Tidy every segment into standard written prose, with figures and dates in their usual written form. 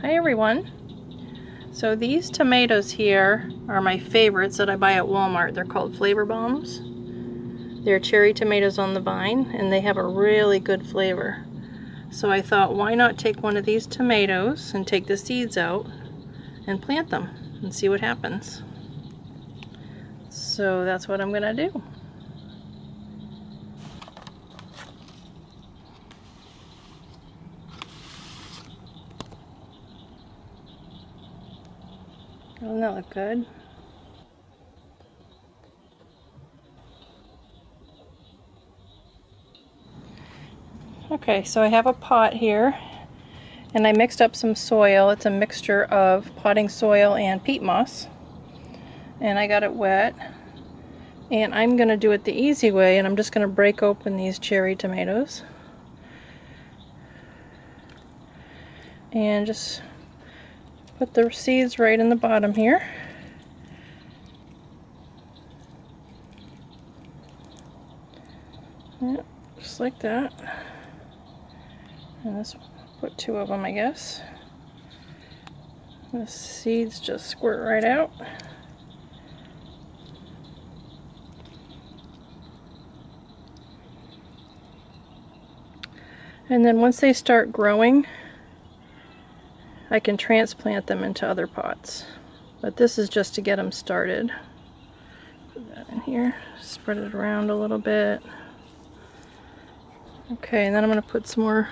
Hi everyone. So these tomatoes here are my favorites that I buy at Walmart. They're called flavor bombs. They're cherry tomatoes on the vine and they have a really good flavor. So I thought, why not take one of these tomatoes and take the seeds out and plant them and see what happens. So that's what I'm gonna do. Doesn't that look good? Okay, so I have a pot here and I mixed up some soil. It's a mixture of potting soil and peat moss. And I got it wet. And I'm going to do it the easy way, and I'm just going to break open these cherry tomatoes. And just put the seeds right in the bottom here. Yep, just like that. And let's put 2 of them, I guess. The seeds just squirt right out. And then once they start growing, I can transplant them into other pots. But this is just to get them started. Put that in here, spread it around a little bit. Okay, and then I'm going to put some more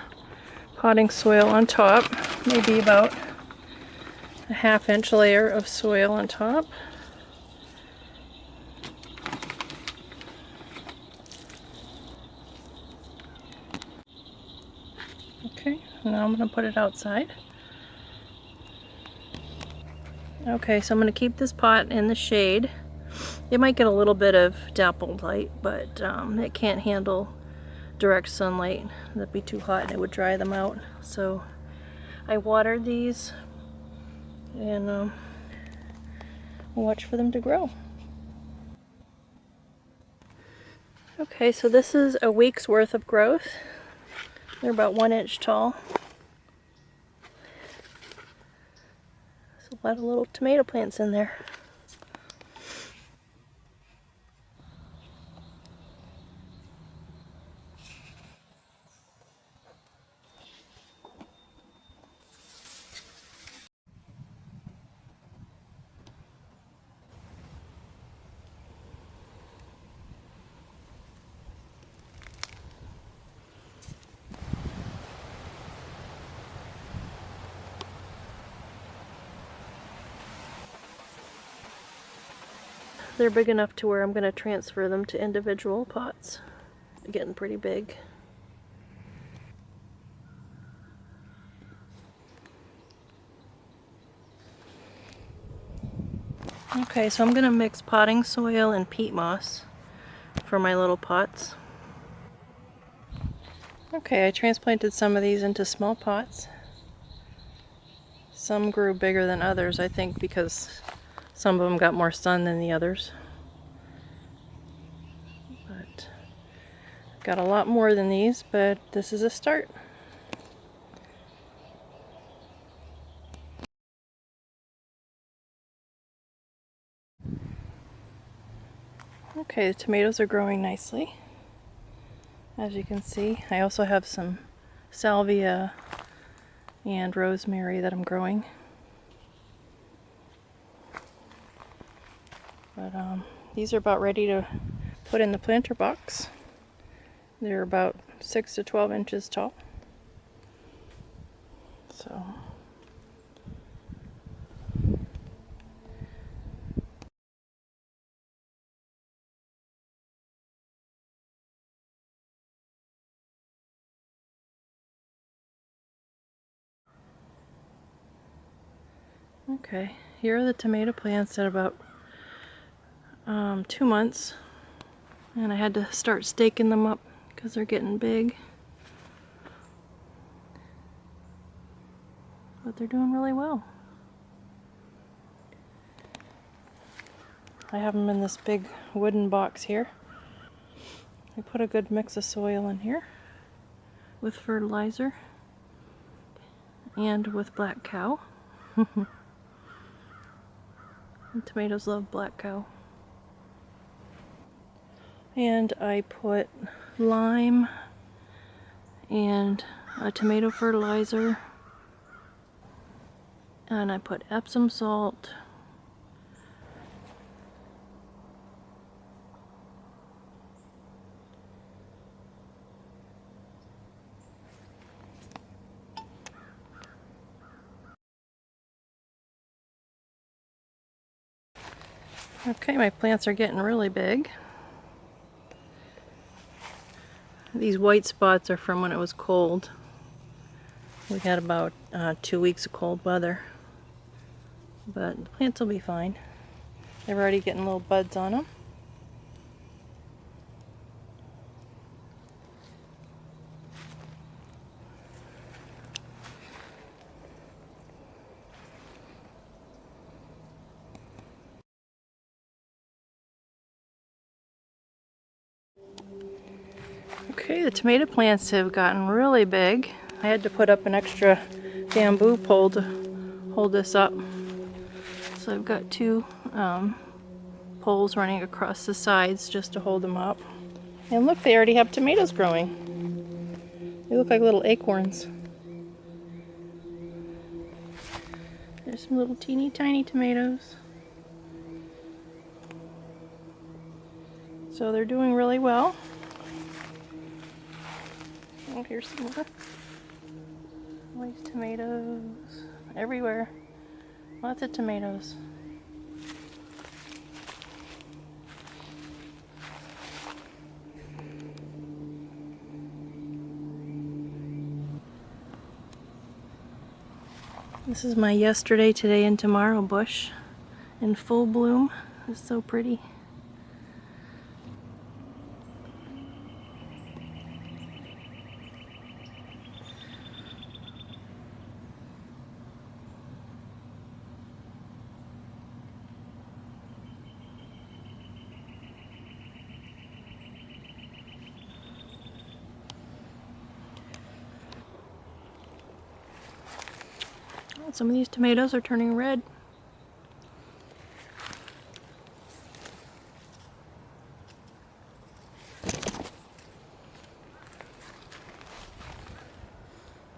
potting soil on top, maybe about a 1/2 inch layer of soil on top. Okay, now I'm going to put it outside. Okay, so I'm going to keep this pot in the shade. It might get a little bit of dappled light, but it can't handle direct sunlight. That'd be too hot and it would dry them out. So I watered these and watch for them to grow. Okay, so this is a week's worth of growth. They're about 1 inch tall. There's a lot of little tomato plants in there. They're big enough to where I'm going to transfer them to individual pots. They're getting pretty big. Okay, so I'm going to mix potting soil and peat moss for my little pots. Okay, I transplanted some of these into small pots. Some grew bigger than others, I think, because some of them got more sun than the others. But got a lot more than these, but this is a start. Okay, the tomatoes are growing nicely, as you can see. I also have some salvia and rosemary that I'm growing. But these are about ready to put in the planter box. They're about 6 to 12 inches tall. So okay, here are the tomato plants at about 2 months, and I had to start staking them up because they're getting big. But they're doing really well. I have them in this big wooden box here. I put a good mix of soil in here with fertilizer. and with black cow. And tomatoes love black cow. And I put lime and a tomato fertilizer, and I put Epsom salt, okay, my plants are getting really big. These white spots are from when it was cold. We had about 2 weeks of cold weather, but the plants will be fine. They're already getting little buds on them. Okay, the tomato plants have gotten really big. I had to put up an extra bamboo pole to hold this up. So I've got two poles running across the sides just to hold them up. And look, they already have tomatoes growing. They look like little acorns. There's some little teeny tiny tomatoes. So they're doing really well. Oh, here's some more. Nice tomatoes everywhere. Lots of tomatoes. This is my yesterday, today, and tomorrow bush in full bloom. It's so pretty. Some of these tomatoes are turning red.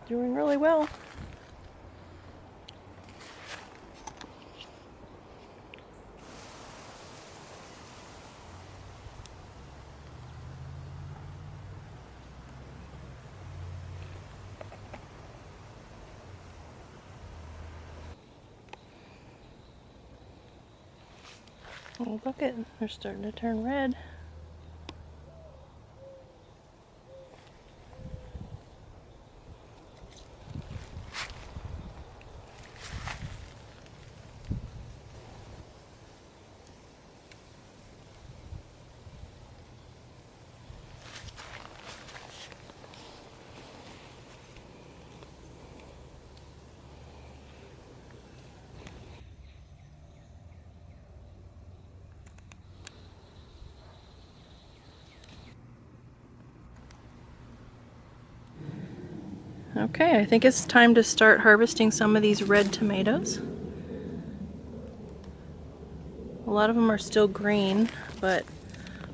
Doing really well. Oh, look it, they're starting to turn red. Okay, I think it's time to start harvesting some of these red tomatoes. A lot of them are still green, but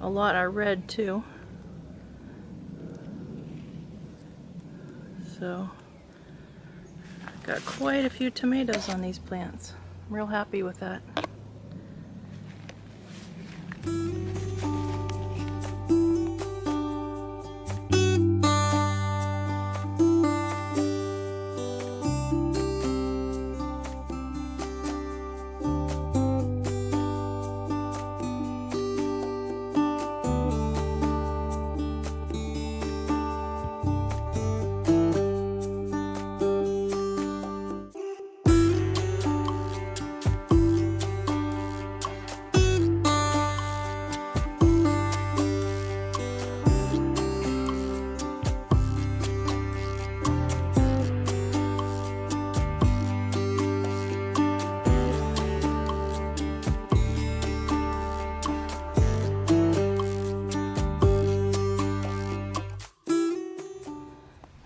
a lot are red too. So, got quite a few tomatoes on these plants. I'm real happy with that.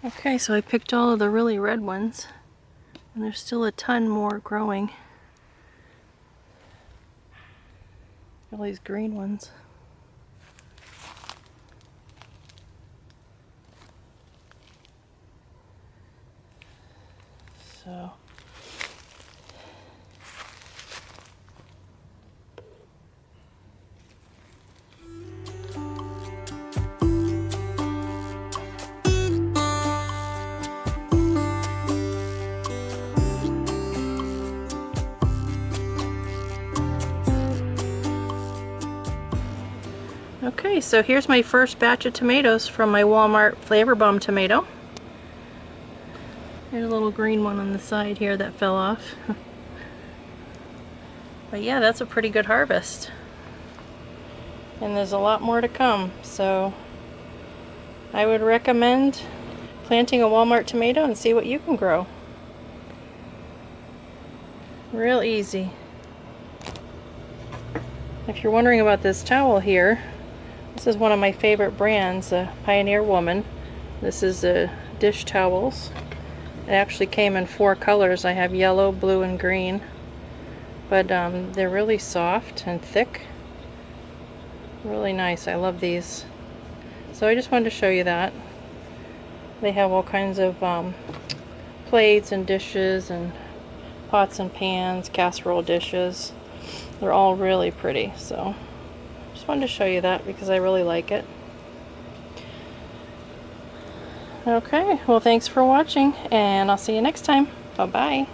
Okay, so I picked all of the really red ones, And there's still a ton more growing. All these green ones. So okay, so here's my first batch of tomatoes from my Walmart Flavor Bomb tomato. There's a little green one on the side here that fell off. But yeah, that's a pretty good harvest. And there's a lot more to come, so I would recommend planting a Walmart tomato and see what you can grow. Real easy. If you're wondering about this towel here, this is one of my favorite brands, Pioneer Woman. This is the dish towels. It actually came in 4 colors. I have yellow, blue, and green. But they're really soft and thick. Really nice. I love these. So I just wanted to show you that. They have all kinds of plates and dishes and pots and pans, casserole dishes. They're all really pretty. So just wanted to show you that because I really like it. Okay, well thanks for watching and I'll see you next time. Bye-bye.